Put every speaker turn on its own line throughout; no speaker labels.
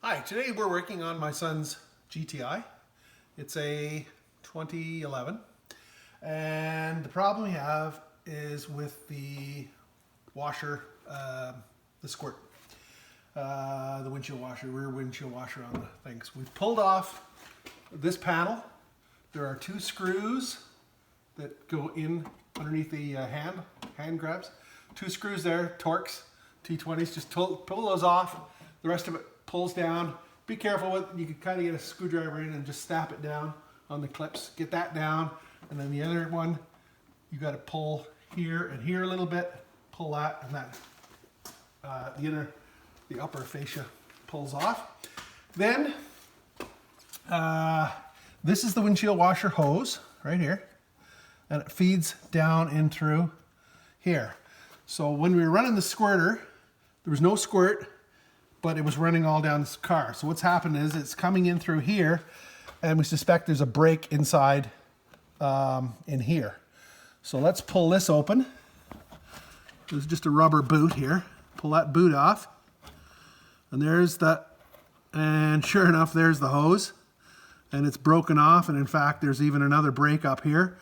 Hi, today we're working on my son's GTI. It's a 2011, and the problem we have is with the washer, the squirt, the windshield washer, rear windshield washer on the things. We've pulled off this panel. There are two screws that go in underneath the hand grabs. Two screws there, Torx, T20s, just pull those off. The rest of it pulls down. Be careful with, you can kind of get a screwdriver in and just snap it down on the clips. Get that down, and then the other one, you got to pull here and here a little bit, pull that, and that, the upper fascia pulls off. Then, this is the windshield washer hose right here, and it feeds down in through here. So when we were running the squirter, there was no squirt, but it was running all down this car. So what's happened is it's coming in through here, and we suspect there's a break inside in here. So let's pull this open. There's just a rubber boot here. Pull that boot off, and there's that, and sure enough, there's the hose, and it's broken off, and in fact, there's even another break up here.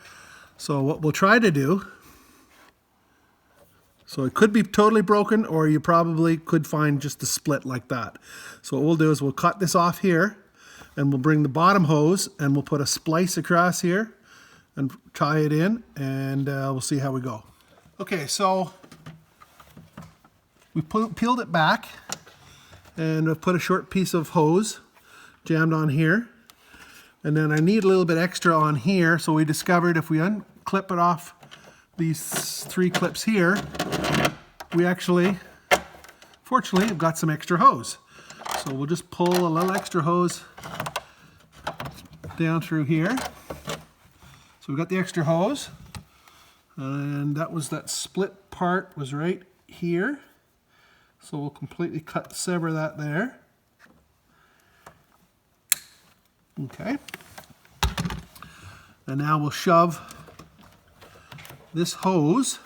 So what we'll try to do, so it could be totally broken, or you probably could find just a split like that. So what we'll do is we'll cut this off here, and we'll bring the bottom hose, and we'll put a splice across here, and tie it in, and we'll see how we go. Okay, so we peeled it back, and I've put a short piece of hose jammed on here, and then I need a little bit extra on here, so we discovered if we unclip it off these three clips here, we actually, fortunately, have got some extra hose. So we'll just pull a little extra hose down through here. So we've got the extra hose, and that split part was right here. So we'll completely sever that there. Okay. And now we'll shove this hose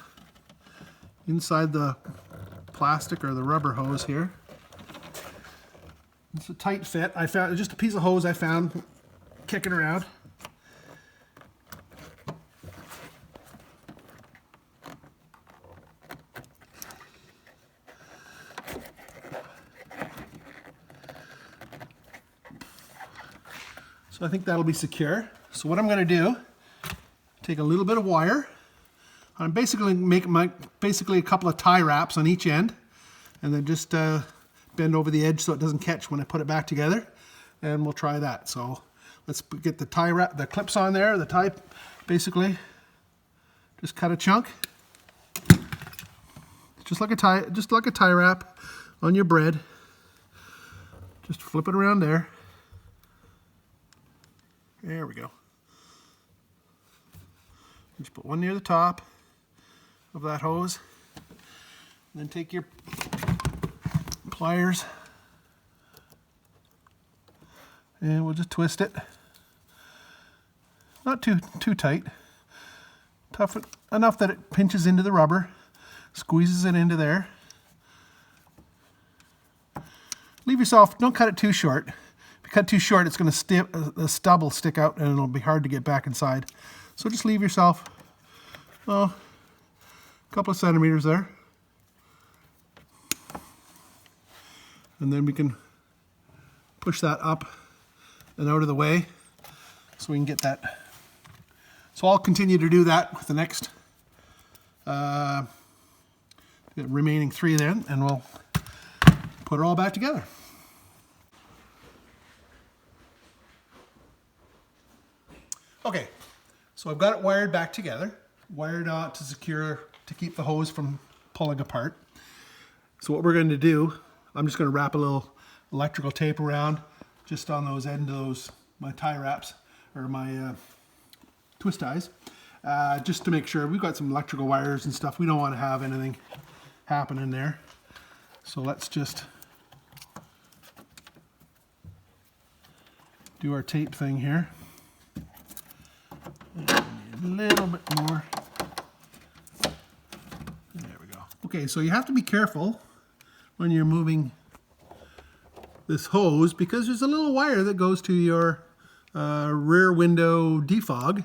inside the plastic or the rubber hose here. It's a tight fit. I found just a piece of hose I found kicking around. So I think that'll be secure. So what I'm going to do, take a little bit of wire. I'm basically making basically a couple of tie wraps on each end, and then just bend over the edge so it doesn't catch when I put it back together, and we'll try that. So let's get the tie wrap, the clips on there, the tie, basically just cut a chunk, just like a tie wrap on your bread. Just flip it around there. There we go. Just put one near the top of that hose, and then take your pliers, and we'll just twist it. Not too tight. Tough enough that it pinches into the rubber, squeezes it into there. Leave yourself, don't cut it too short. If you cut too short, it's going to the stub will stick out, and it'll be hard to get back inside. So just leave yourself, a couple of centimeters there. And then we can push that up and out of the way so we can get that. So I'll continue to do that with the next the remaining three then, and we'll put it all back together. Okay, so I've got it wired back together, wired out to keep the hose from pulling apart. So what we're going to do, I'm just going to wrap a little electrical tape around just on those end of those, my tie wraps, or my twist ties, just to make sure. We've got some electrical wires and stuff. We don't want to have anything happen in there. So let's just do our tape thing here. A little bit more. There we go. Okay, so you have to be careful when you're moving this hose because there's a little wire that goes to your rear window defog,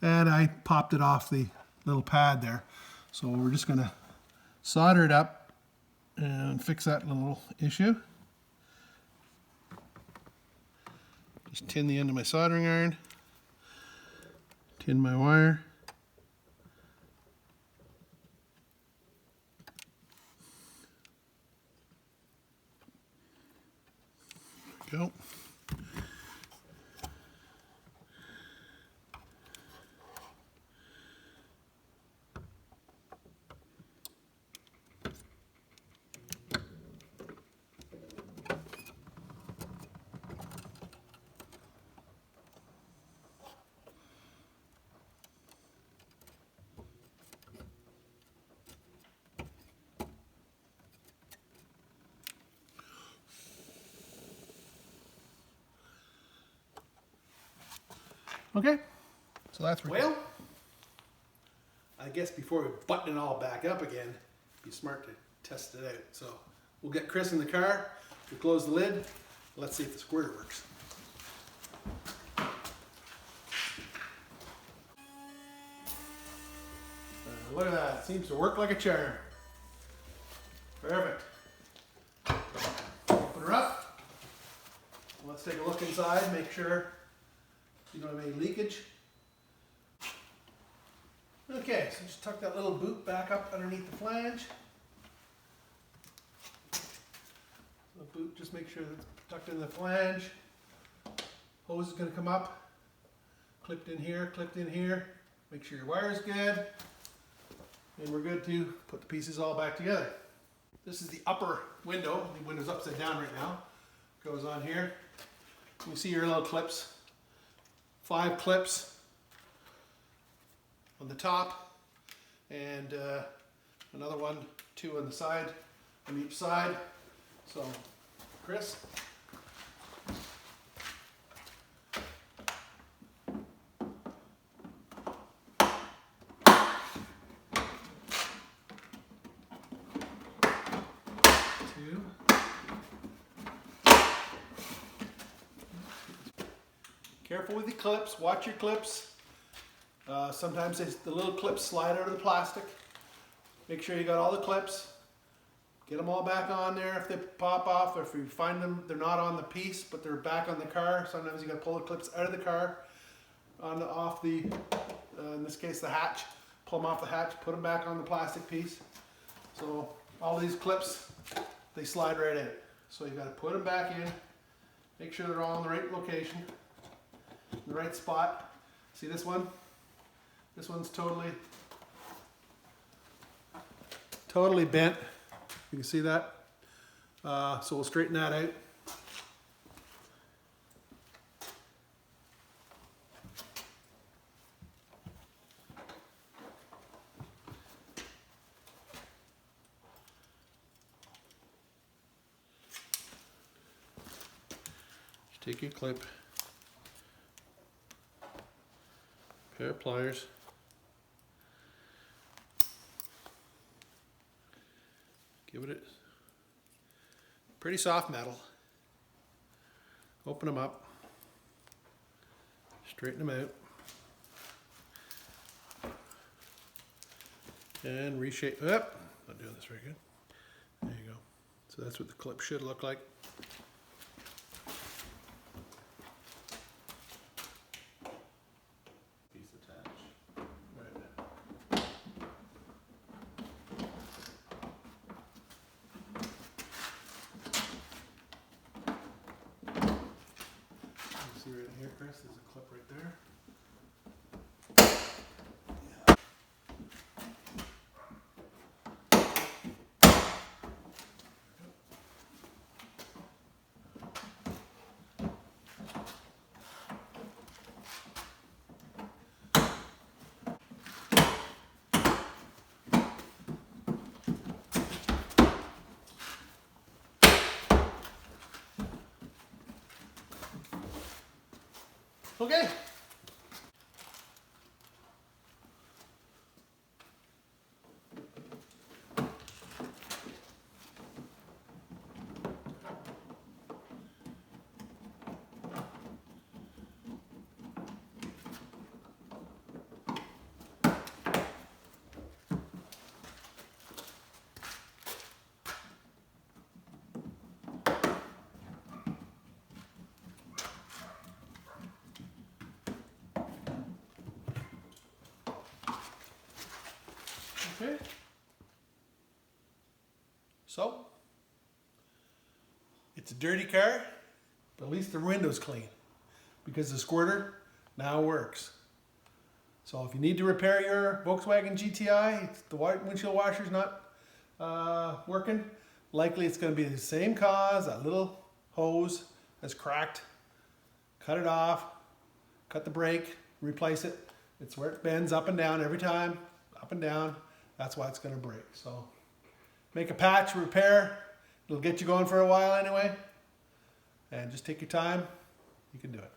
and I popped it off the little pad there. So we're just going to solder it up and fix that little issue. Just tin the end of my soldering iron, tin my wire. There we go. Okay, so that's well. I guess before we button it all back up again, it'd be smart to test it out. So we'll get Chris in the car, we'll close the lid, let's see if the squirter works. Look at that, it seems to work like a charm. Perfect. Open her up. Let's take a look inside, make sure you don't have any leakage. Okay, so just tuck that little boot back up underneath the flange. The boot, just make sure that it's tucked in the flange. Hose is going to come up, clipped in here, clipped in here. Make sure your wire is good. And we're good to put the pieces all back together. This is the upper window. The window's upside down right now. Goes on here. You see your little clips. 5 clips on the top, and another 1, 2 on the side, on each side. So, Chris. Careful with the clips, watch your clips. Sometimes the little clips slide out of the plastic. Make sure you got all the clips. Get them all back on there if they pop off, or if you find them, they're not on the piece, but they're back on the car. Sometimes you got to pull the clips out of the car, off the, in this case the hatch. Pull them off the hatch, put them back on the plastic piece. So all these clips, they slide right in. So you got to put them back in. Make sure they're all in the right location. The right spot. See this one? This one's totally bent. You can see that. So we'll straighten that out. Just take your clip. Pair of pliers. Give it a pretty soft metal. Open them up. Straighten them out. And reshape. Oh, not doing this very good. There you go. So that's what the clip should look like. See right here, Chris, there's a clip right there. Okay. Okay. So, it's a dirty car, but at least the window's clean because the squirter now works. So if you need to repair your Volkswagen GTI, the windshield washer's not working, likely it's going to be the same cause. That little hose has cracked. Cut it off, cut the brake, replace it. It's where it bends up and down every time, up and down. That's why it's going to break. So make a patch, repair. It'll get you going for a while anyway. And just take your time. You can do it.